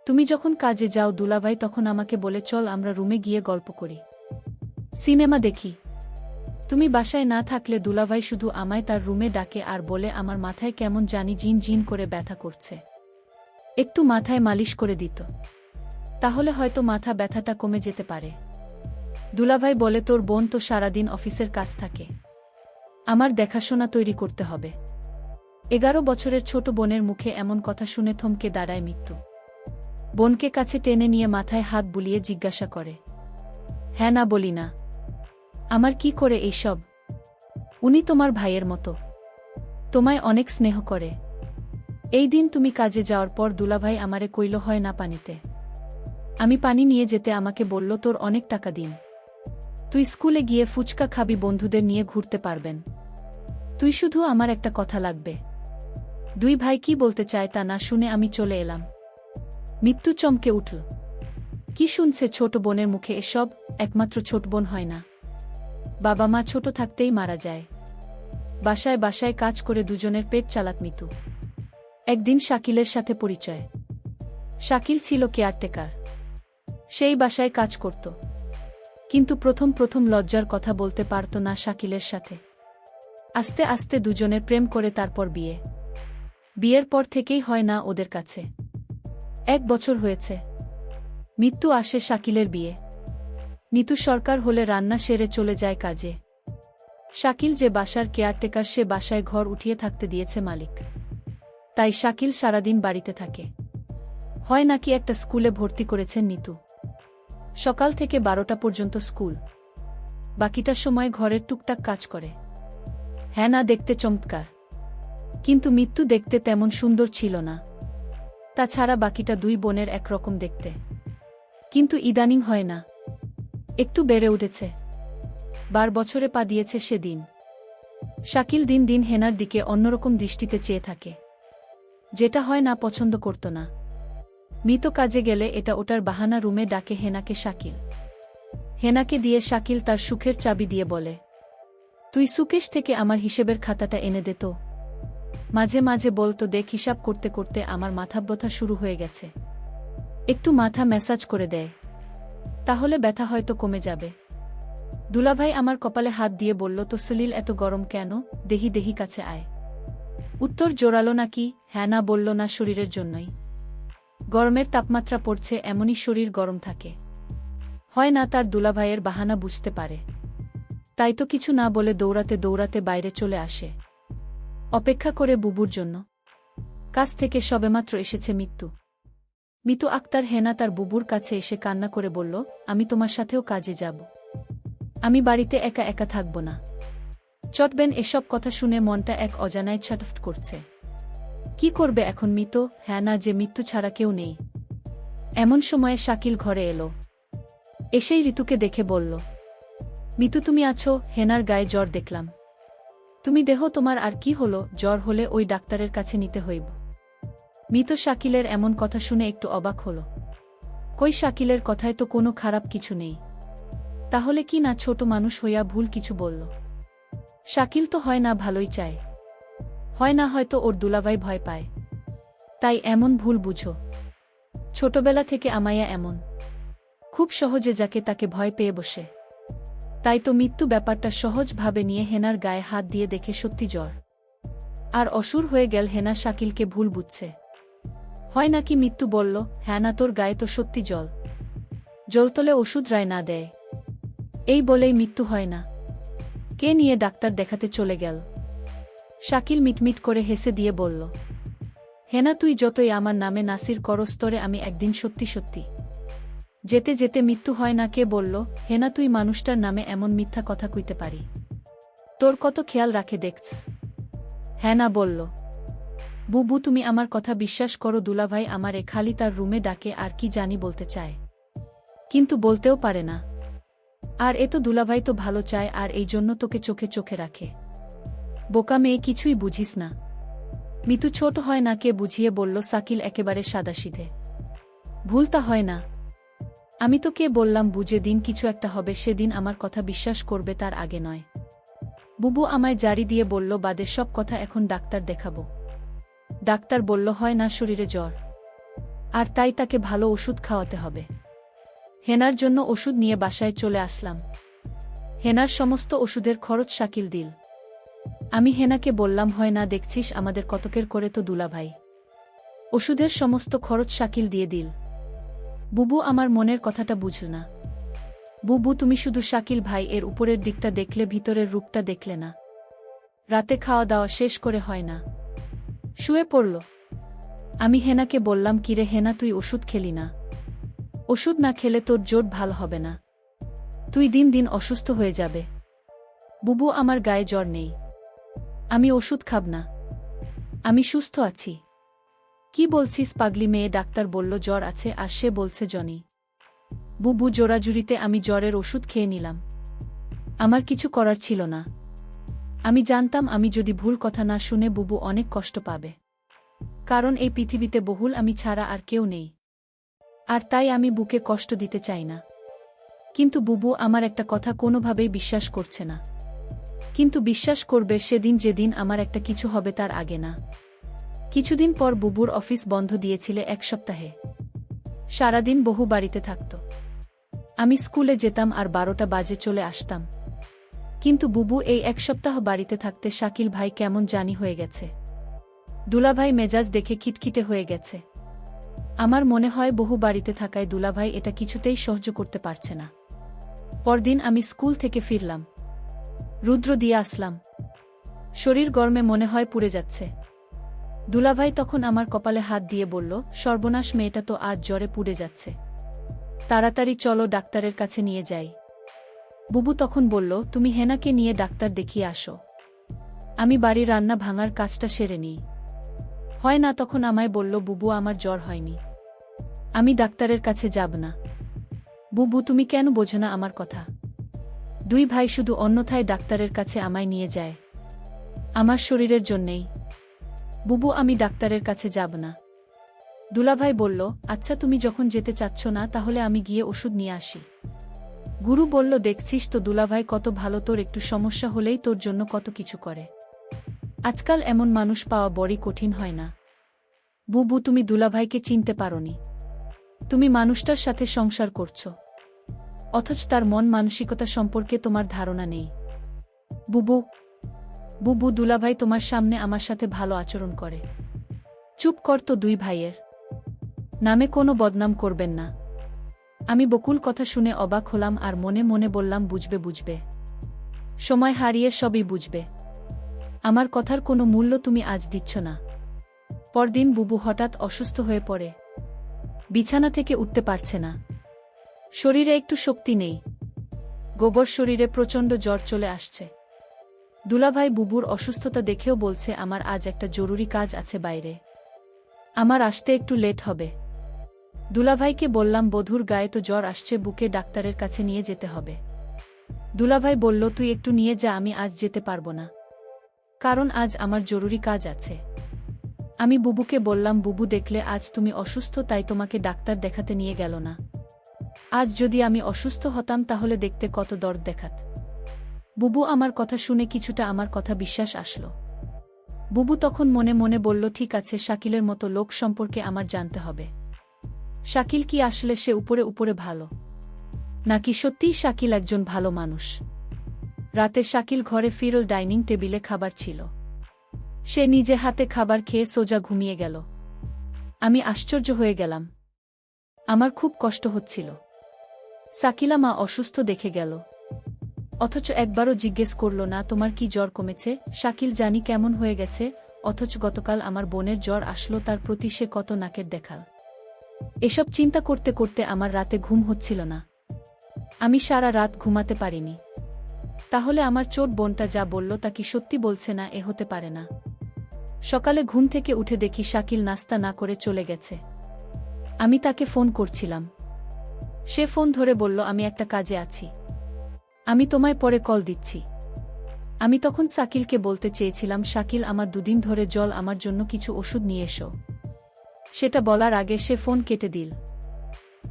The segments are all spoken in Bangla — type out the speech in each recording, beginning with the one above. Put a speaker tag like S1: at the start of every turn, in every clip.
S1: তুমি যখন কাজে যাও দুলাভাই তখন আমাকে বলে চল আমরা রুমে গিয়ে গল্প করি, সিনেমা দেখি। তুমি বাসায় না থাকলে দুলাভাই শুধু আমায় তার রুমে ডাকে আর বলে আমার মাথায় কেমন জানি জিন জিন করে ব্যথা করছে, একটু মাথায় মালিশ করে দিত, তাহলে হয়তো মাথা ব্যথাটা কমে যেতে পারে। দুলাভাই বলে তোর বোন তো সারাদিন অফিসের কাজ থাকে, আমার দেখাশোনা তৈরি করতে হবে। 11 বছরের ছোট বোনের মুখে এমন কথা শুনে থমকে দাঁড়ায় মৃত্যু। বোনকে কাছে টেনে নিয়ে মাথায় হাত বুলিয়ে জিজ্ঞাসা করে, হ্যাঁ না বলি না, আমার কি করে এইসব? উনি তোমার ভাইয়ের মতো, তোমায় অনেক স্নেহ করে। এই দিন তুমি কাজে যাওয়ার পর দুলাভাই আমারে কইল হয় না পানিতে, আমি পানি নিয়ে যেতে আমাকে বলল তোর অনেক টাকা দিন, তুই স্কুলে গিয়ে ফুচকা খাবি, বন্ধুদের নিয়ে ঘুরতে পারবেন, তুই শুধু আমার একটা কথা লাগবে। দুই ভাই কি বলতে চায় তা না শুনে আমি চলে এলাম। মৃত্যু চমকে উঠল, কি শুনছে ছোট বোনের মুখে এসব? একমাত্র ছোট বোন হয় না, বাবা মা ছোট থাকতেই মারা যায়। বাসায় বাসায় কাজ করে দুজনের পেট চালাত মৃত্যু। একদিন শাকিলের সাথে পরিচয়। শাকিল ছিল কেয়ারটেকার, সেই বাসায় কাজ করত, কিন্তু প্রথম প্রথম লজ্জার কথা বলতে পারত না শাকিলের সাথে। আস্তে আস্তে দুজনের প্রেম করে তারপর বিয়ে। বিয়ের পর থেকেই হয় না ওদের কাছে। 1 বছর হয়েছে। মৃত্যু আসে শাকিলের বিয়ে। নিতু সরকার হলে রান্না সেরে চলে যায় কাজে। শাকিল যে বাসার কেয়ারটেকার সে বাসায় ঘর উঠিয়ে থাকতে দিয়েছে মালিক, তাই শাকিল সারাদিন বাড়িতে থাকে। হয় নাকি একটা স্কুলে ভর্তি করেছেন নিতু। সকাল থেকে 12টা পর্যন্ত স্কুল, বাকিটা সময় ঘরের টুকটাক কাজ করে। হ্যাঁ না দেখতে চমৎকার, কিন্তু মৃত্যু দেখতে তেমন সুন্দর ছিল না। তাছাড়া বাকিটা দুই বোনের একরকম দেখতে, কিন্তু ইদানিং হয় না, একটু বেড়ে উঠেছে। 12 বছরে পা দিয়েছে সেদিন। শাকিল দিন দিন হেনার দিকে অন্যরকম দৃষ্টিতে চেয়ে থাকে, যেটা হয় না পছন্দ করত না। মৃত কাজে গেলে এটা ওটার বাহানা রুমে ডাকে হেনাকে শাকিল। হেনাকে দিয়ে শাকিল তার সুখের চাবি দিয়ে বলে, তুই সুকেশ থেকে আমার হিসেবের খাতাটা এনে দে তো। মাঝে মাঝে বলতো দেখ হিসাব করতে করতে আমার মাথা ব্যথা শুরু হয়ে গেছে, একটু মাথা ম্যাসাজ করে দেয়, তাহলে ব্যথা হয়তো কমে যাবে। দুলাভাই আমার কপালে হাত দিয়ে বলল তো সলিল এত গরম কেন, দেহি দেহি কাছে আয়। উত্তর জোরালো নাকি হ্যাঁ না বলল না, শরীরের জন্যই। গরমের তাপমাত্রা পড়ছে এমনই শরীর গরম থাকে। হয় না তার দুলাভাইয়ের বাহানা বুঝতে পারে, তাই তো কিছু না বলে দৌড়াতে দৌড়াতে বাইরে চলে আসে, অপেক্ষা করে বুবুর জন্য। কাজ থেকে সবেমাত্র এসেছে মৃত্যু। মিতু আক্তার হেনা তার বুবুর কাছে এসে কান্না করে বলল, আমি তোমার সাথেও কাজে যাব, আমি বাড়িতে একা একা থাকব না। চটবেন এসব কথা শুনে মনটা এক অজানায় ছটফট করছে। কি করবে এখন মিতু? হ্যাঁ না যে মৃত্যু ছাড়া কেউ নেই। এমন সময়ে শাকিল ঘরে এলো, এসেই ঋতুকে দেখে বলল, মিতু তুমি আছো? হেনার গায়ে জ্বর দেখলাম, তুমি দেহ তোমার আর কি হলো? জ্বর হলে ওই ডাক্তারের কাছে নিতে হইব। মৃত শাকিলের এমন কথা শুনে একটু অবাক হল। কই শাকিলের কথায় তো কোনো খারাপ কিছু নেই, তাহলে কি না ছোট মানুষ হইয়া ভুল কিছু বলল? শাকিল তো হয় না ভালোই চায়, হয় না হয়তো ওর দুলাভাই ভয় পায়, তাই এমন ভুল বুঝো। ছোটবেলা থেকে আমায়া এমন, খুব সহজে যাকে তাকে ভয় পেয়ে বসে। তাই তো মৃত্যু ব্যাপারটা সহজভাবে নিয়ে হেনার গায়ে হাত দিয়ে দেখে সত্যি জ্বর আর অসুর হয়ে গেল। হেনা শাকিলকে ভুল বুঝছে। হয় নাকি মৃত্যু বলল, হ্যাঁ না তোর গায়ে তো সত্যি জল, জলতলে ওষুধ রায় না দেয়। এই বলেই মৃত্যু হয় না কে নিয়ে ডাক্তার দেখাতে চলে গেল। শাকিল মিটমিট করে হেসে দিয়ে বলল, হেনা তুই যতই আমার নামে নাসির করস্তরে আমি একদিন সত্যি সত্যি। যেতে যেতে মৃত্যু হয় না কে বলল, হেনা তুই মানুষটার নামে এমন মিথ্যা কথা কইতে পারি? তোর কত খেয়াল রাখে দেখছ। হ্যাঁ না বলল, বুবু তুমি আমার কথা বিশ্বাস করো, দুলাভাই আমারে খালি তার রুমে ডাকে আর কি জানি বলতে চায়, কিন্তু বলতেও পারে না। আর এ তো দুলাভাই তো ভালো চায় আর এই জন্য তোকে চোখে চোখে রাখে। বোকা মেয়ে, কিছুই বুঝিস না। মিতু ছোট হয় না কে বুঝিয়ে বলল। শাকিল একেবারে সাদাসিধে, ভুলটা হয় না। আমি তো কে বললাম বুঝে দিন কিছু একটা হবে সেদিন আমার কথা বিশ্বাস করবে, তার আগে নয়। বুবু আমায় জারি দিয়ে বলল বাদের সব কথা এখন ডাক্তার দেখাবো। ডাক্তার বলল হয় না শরীরে জ্বর, আর তাই তাকে ভালো ওষুধ খাওয়াতে হবে। হেনার জন্য ওষুধ নিয়ে বাসায় চলে আসলাম। হেনার সমস্ত ওষুধের খরচ শাকিল দিল। আমি হেনাকে বললাম, হয় না দেখছিস আমাদের কতকের করে তো দুলাভাই। ওষুধের সমস্ত খরচ শাকিল দিয়ে দিল। বুবু আমার মনের কথাটা বুঝল না। বুবু, তুমি শুধু শাকিল ভাই এর উপরের দিকটা দেখলে, ভিতরের রূপটা দেখলে না। রাতে খাওয়া দাওয়া শেষ করে হয় না, শুয়ে পড়ল। আমি হেনাকে বললাম, কিরে হেনা, তুই ওষুধ খেলি না? ওষুধ না খেলে তোর জোট ভালো হবে না, তুই দিন দিন অসুস্থ হয়ে যাবে। বুবু, আমার গায়ে জ্বর নেই, আমি ওষুধ খাব না, আমি সুস্থ আছি। কি বলছিস পাগলি মেয়ে? ডাক্তার বলল জ্বর আছে, আর সে বলছে জনি। বুবু, জোরাজুরিতে আমি জ্বরের ওষুধ খেয়ে নিলাম। আমার কিছু করার ছিল না। আমি জানতাম আমি যদি ভুল কথা না শুনে বুবু অনেক কষ্ট পাবে, কারণ এই পৃথিবীতে বহুল আমি ছাড়া আর কেউ নেই, আর তাই আমি বুকে কষ্ট দিতে চাই না। কিন্তু বুবু আমার একটা কথা কোনোভাবেই বিশ্বাস করছে না। কিন্তু বিশ্বাস করবে সেদিন, যেদিন আমার একটা কিছু হবে, তার আগে না। কিছুদিন পর বুবুর অফিস বন্ধ দিয়েছিলে 1 সপ্তাহে। সারাদিন বহু বাড়িতে থাকত। আমি স্কুলে যেতাম আর 12টা বাজে চলে আসতাম। কিন্তু বুবু এই 1 সপ্তাহ বাড়িতে থাকতে শাকিল ভাই কেমন জানি হয়ে গেছে। দুলাভাই মেজাজ দেখে খিটখিটে হয়ে গেছে। আমার মনে হয় বহু বাড়িতে থাকায় দুলাভাই এটা কিছুতেই সহ্য করতে পারছে না। পরদিন আমি স্কুল থেকে ফিরলাম, রুদ্র দিয়ে আসলাম। শরীর গরমে মনে হয় পুড়ে যাচ্ছে। দুলাভাই তখন আমার কপালে হাত দিয়ে বলল, সর্বনাশ, মেয়েটা তো আজ জ্বরে পুড়ে যাচ্ছে, তাড়াতাড়ি চলো ডাক্তারের কাছে নিয়ে যাই। বুবু তখন বলল, তুমি হেনাকে নিয়ে ডাক্তার দেখিয়ে আসো, আমি বাড়ির রান্না ভাঙার কাজটা সেরে নিই। হয় না তখন আমায় বলল, বুবু আমার জ্বর হয়নি, আমি ডাক্তারের কাছে যাব না। বুবু, তুমি কেন বোঝো না আমার কথা? 2 ভাই শুধু অন্যথায় ডাক্তারের কাছে আমায় নিয়ে যায়, আমার শরীরের জন্যেই। বুবু, আমি ডাক্তারের কাছে যাব না। দুলাভাই বলল, আচ্ছা তুমি যখন যেতে চাচ্ছ না, তাহলে আমি গিয়ে ওষুধ নিয়ে আসি। গুরু বলল, দেখছিস তো দুলাভাই কত ভালো, তোর একটু সমস্যা হলেই তোর জন্য কত কিছু করে। আজকাল এমন মানুষ পাওয়া বড়ই কঠিন হয় না। বুবু, তুমি দুলাভাইকে চিনতে পারোনি। তুমি মানুষটার সাথে সংসার করছো, অথচ তার মন মানসিকতা সম্পর্কে তোমার ধারণা নেই। বুবু, বুবু, দুলাভাই তোমার সামনে আমার সাথে ভালো আচরণ করে। চুপ কর তো, 2 ভাইয়ের নামে কোনো বদনাম করবেন না। আমি বকুল কথা শুনে অবাক হলাম আর মনে মনে বললাম, বুঝবে বুঝবে, সময় হারিয়ে সবই বুঝবে। আমার কথার কোনো মূল্য তুমি আজ দিচ্ছ না। পরদিন বুবু হঠাৎ অসুস্থ হয়ে পড়ে, বিছানা থেকে উঠতে পারছে না, শরীরে একটু শক্তি নেই, গোবর শরীরে প্রচণ্ড জ্বর চলে আসছে। দুলাভাই বুবুর অসুস্থতা দেখেও বলছে, আমার আজ একটা জরুরি কাজ আছে বাইরে, আমার আসতে একটু লেট হবে। দুলাভাইকে বললাম, বধূর গায়ে তো জ্বর আসছে, বুকে ডাক্তারের কাছে নিয়ে যেতে হবে। দুলাভাই বলল, তুই একটু নিয়ে যা, আমি আজ যেতে পারবো না, কারণ আজ আমার জরুরি কাজ আছে। আমি বুবুকে বললাম, বুবু দেখলে আজ তুমি অসুস্থ, তাই তোমাকে ডাক্তার দেখাতে নিয়ে গেল না। আজ যদি আমি অসুস্থ হতাম তাহলে দেখতে কত দর্দ দেখাত। বুবু আমার কথা শুনে কিছুটা আমার কথা বিশ্বাস আসলো। বুবু তখন মনে মনে বলল, ঠিক আছে, শাকিলের মতো লোক সম্পর্কে আমার জানতে হবে। শাকিল কি আসলে সে উপরে উপরে ভালো, নাকি সত্যিই শাকিল একজন ভালো মানুষ? রাতে শাকিল ঘরে ফিরল, ডাইনিং টেবিলে খাবার ছিল। সে নিজে হাতে খাবার খেয়ে সোজা ঘুমিয়ে গেল। আমি আশ্চর্য হয়ে গেলাম, আমার খুব কষ্ট হচ্ছিল। শাকিলা মা অসুস্থ দেখে গেল, অথচ একবারও জিজ্ঞেস করল না, তোমার কি জ্বর কমেছে? শাকিল জানি কেমন হয়ে গেছে, অথচ গতকাল আমার বোনের জ্বর আসলো, তার প্রতি সে কত নাকের দেখাল। এসব চিন্তা করতে করতে আমার রাতে ঘুম হচ্ছিল না, আমি সারা রাত ঘুমাতে পারিনি। তাহলে আমার চোট বোনটা যা বলল তা কি সত্যি বলছে না? এ হতে পারে না। সকালে ঘুম থেকে উঠে দেখি শাকিল নাস্তা না করে চলে গেছে। আমি তাকে ফোন করছিলাম, সে ফোন ধরে বলল, আমি একটা কাজে আছি, আমি তোমায় পরে কল দিচ্ছি। আমি তখন শাকিলকে বলতে চেয়েছিলাম, শাকিল আমার 2 দিন ধরে জল, আমার জন্য কিছু ওষুধ নিয়ে এসো। সেটা বলার আগে সে ফোন কেটে দিল।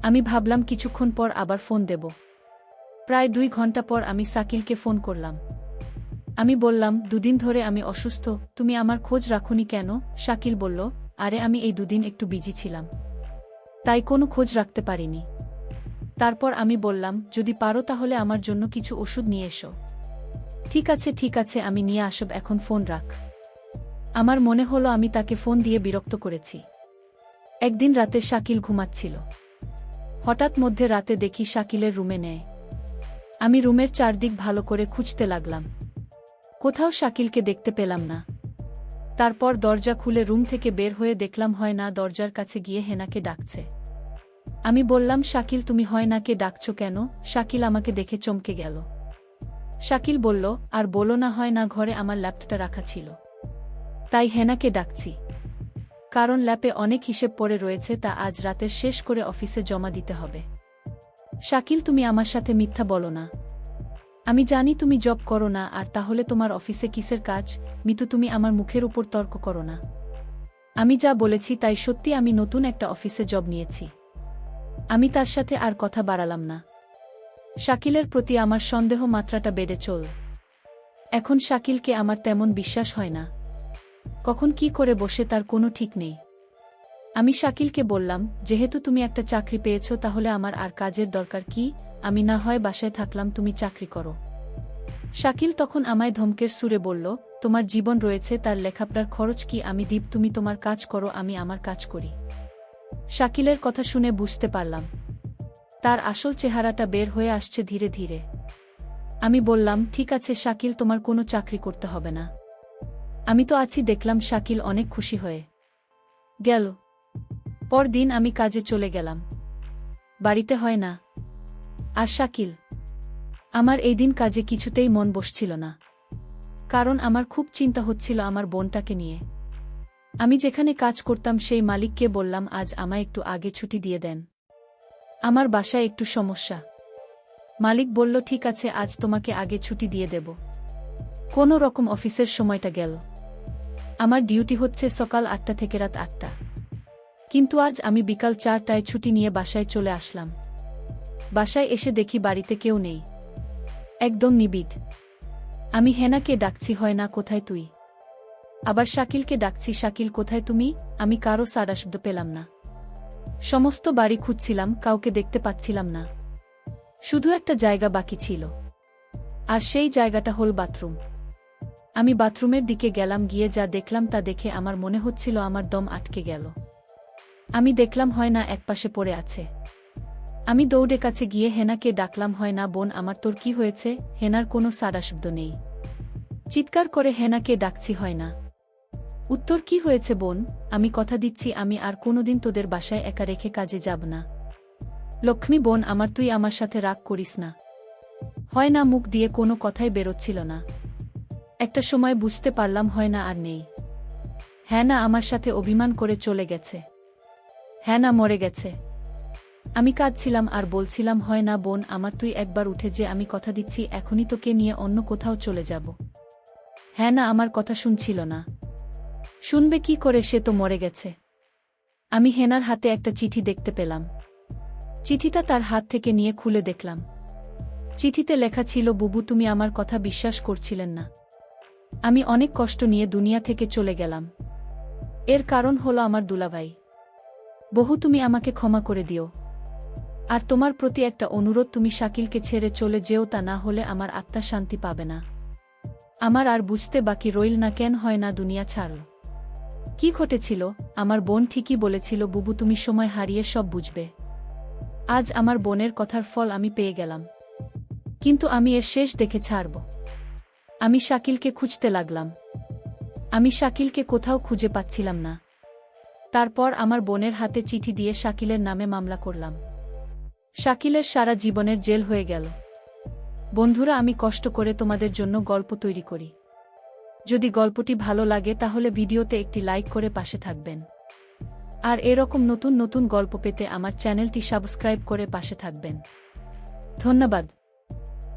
S1: আমি ভাবলাম কিছুক্ষণ পর আবার ফোন দেব। প্রায় 2 ঘন্টা পর আমি শাকিলকে ফোন করলাম। আমি বললাম, 2 দিন ধরে আমি অসুস্থ, তুমি আমার খোঁজ রাখোনি কেন? শাকিল বলল, আরে আমি এই 2 দিন একটু বিজি ছিলাম, তাই কোনো খোঁজ রাখতে পারিনি। তারপর আমি বললাম, যদি পারো তাহলে আমার জন্য কিছু ওষুধ নিয়ে এসো। ঠিক আছে আমি নিয়ে আসব, এখন ফোন রাখ। আমার মনে হলো আমি তাকে ফোন দিয়ে বিরক্ত করেছি। একদিন রাতে শাকিল ঘুমাচ্ছিল। হঠাৎ মধ্যে রাতে দেখি শাকিলের রুমে নেয়। আমি রুমের চারদিক ভালো করে খুঁজতে লাগলাম। কোথাও শাকিলকে দেখতে পেলাম না। তারপর দরজা খুলে রুম থেকে বের হয়ে দেখলাম হয় না দরজার কাছে গিয়ে হেনাকে ডাকছে। আমি বললাম, শাকিল তুমি হয় নাকে ডাকছো কেন? শাকিল আমাকে দেখে চমকে গেল। শাকিল বলল, আর বলো না, হয় না ঘরে আমার ল্যাপটপটা রাখা ছিল, তাই হেনাকে ডাকছি। কারণ ল্যাপে অনেক হিসেব পড়ে রয়েছে, তা আজ রাতের শেষ করে অফিসে জমা দিতে হবে। শাকিল তুমি আমার সাথে মিথ্যা বলো না। আমি জানি তুমি জব করো না, আর তাহলে তোমার অফিসে কিসের কাজ? মিতু তুমি আমার মুখের উপর তর্ক করো না। আমি যা বলেছি তাই সত্যি, আমি নতুন একটা অফিসে জব নিয়েছি। আমি তার সাথে আর কথা বাড়ালাম না। শাকিলের প্রতি আমার সন্দেহ মাত্রাটা বেড়ে চল। এখন শাকিলকে আমার তেমন বিশ্বাস হয় না। কখন কি করে বসে তার কোনো ঠিক নেই। আমি শাকিলকে বললাম, যেহেতু তুমি একটা চাকরি পেয়েছ তাহলে আমার আর কাজের দরকার কি? আমি না হয় বাসায় থাকলাম, তুমি চাকরি করো। শাকিল তখন আমায় ধমকের সুরে বলল, তোমার জীবন রয়েছে, তার লেখাপড়ার খরচ কি আমি দিব? তুমি তোমার কাজ করো, আমি আমার কাজ করি। শাকিলের কথা শুনে বুঝতে পারলাম তার আসল চেহারাটা বের হয়ে আসছে ধীরে ধীরে। আমি বললাম, ঠিক আছে শাকিল, তোমার কোনো চাকরি করতে হবে না, আমি তো আছি। দেখলাম শাকিল অনেক খুশি হয়ে গেল। পরদিন আমি কাজে চলে গেলাম। বাড়িতে হয় না আর শাকিল। আমার এই দিন কাজে কিছুতেই মন বসছিল না, কারণ আমার খুব চিন্তা হচ্ছিল আমার বোনটাকে নিয়ে। আমি যেখানে কাজ করতাম সেই মালিককে বললাম, আজ আমায় একটু আগে ছুটি দিয়ে দেন, আমার বাসায় একটু সমস্যা। মালিক বলল, ঠিক আছে, আজ তোমাকে আগে ছুটি দিয়ে দেব। কোনো রকম অফিসের সময়টা গেল। আমার ডিউটি হচ্ছে সকাল 8টা থেকে রাত 8টা, কিন্তু আজ আমি বিকাল 4টায় ছুটি নিয়ে বাসায় চলে আসলাম। বাসায় এসে দেখি বাড়িতে কেউ নেই, একদম নিবিড়। আমি হেনাকে ডাকছি, হয় না কোথায় তুই? আবার শাকিলকে ডাকছি, শাকিল কোথায় তুমি? আমি কারো সাড়া শব্দ পেলাম না। সমস্ত বাড়ি খুঁজছিলাম, কাউকে দেখতে পাচ্ছিলাম না। শুধু একটা জায়গা বাকি ছিল, আর সেই জায়গাটা হল বাথরুম। আমি বাথরুমের দিকে গেলাম, গিয়ে যা দেখলাম তা দেখে আমার মনে হচ্ছিল আমার দম আটকে গেল। আমি দেখলাম হয় না একপাশে পড়ে আছে। আমি দৌড়ে কাছে গিয়ে হেনাকে ডাকলাম, হয় না বোন আমার, তোর কি হয়েছে? হেনার কোনো সাড়া শব্দ নেই। চিৎকার করে হেনাকে ডাকছি, হয় না উত্তর। কি হয়েছে বোন? আমি কথা দিচ্ছি আমি আর কোনোদিন তোদের বাসায় একা রেখে কাজে যাব না। লক্ষ্মী বোন আমার, তুই আমার সাথে রাগ করিস না। হয় না মুখ দিয়ে কোনো কথাই বেরোচ্ছিল না। একটা সময় বুঝতে পারলাম হয় না আর নেই। হ্যাঁ না আমার সাথে অভিমান করে চলে গেছে। হ্যাঁ না মরে গেছে। আমি কাঁদছিলাম আর বলছিলাম, হয় না বোন আমার, তুই একবার উঠে যে, আমি কথা দিচ্ছি এখনই তোকে নিয়ে অন্য কোথাও চলে যাব। হ্যাঁ না আমার কথা শুনছিল না। শুনবে কি করে, সে তো মরে গেছে। আমি হেনার হাতে একটা চিঠি দেখতে পেলাম। চিঠিটা তার হাত থেকে নিয়ে খুলে দেখলাম। চিঠিতে লেখা ছিল, বুবু তুমি আমার কথা বিশ্বাস করছিলেন না। আমি অনেক কষ্ট নিয়ে দুনিয়া থেকে চলে গেলাম। এর কারণ হলো আমার দুলাভাই। বহু তুমি আমাকে ক্ষমা করে দিও। আর তোমার প্রতি একটা অনুরোধ, তুমি শাকিলকে ছেড়ে চলে যেও, তা না হলে আমার আত্মা শান্তি পাবে না। আমার আর বুঝতে বাকি রইল না কেন হয় না দুনিয়া ছাড়ল। কি ঘটেছিল? আমার বোন ঠিকই বলেছিল, বুবু তুমি সময় হারিয়ে সব বুঝবে। আজ আমার বোনের কথার ফল আমি পেয়ে গেলাম, কিন্তু আমি এর শেষ দেখে ছাড়ব। আমি শাকিলকে খুঁজতে লাগলাম। আমি শাকিলকে কোথাও খুঁজে পাচ্ছিলাম না। তারপর আমার বোনের হাতে চিঠি দিয়ে শাকিলের নামে মামলা করলাম। শাকিলের সারা জীবনের জেল হয়ে গেল। বন্ধুরা, আমি কষ্ট করে তোমাদের জন্য গল্প তৈরি করি। যদি গল্পটি ভালো লাগে তাহলে ভিডিওতে একটি লাইক করে পাশে থাকবেন। আর এরকম নতুন নতুন গল্প পেতে আমার চ্যানেলটি সাবস্ক্রাইব করে পাশে থাকবেন। ধন্যবাদ।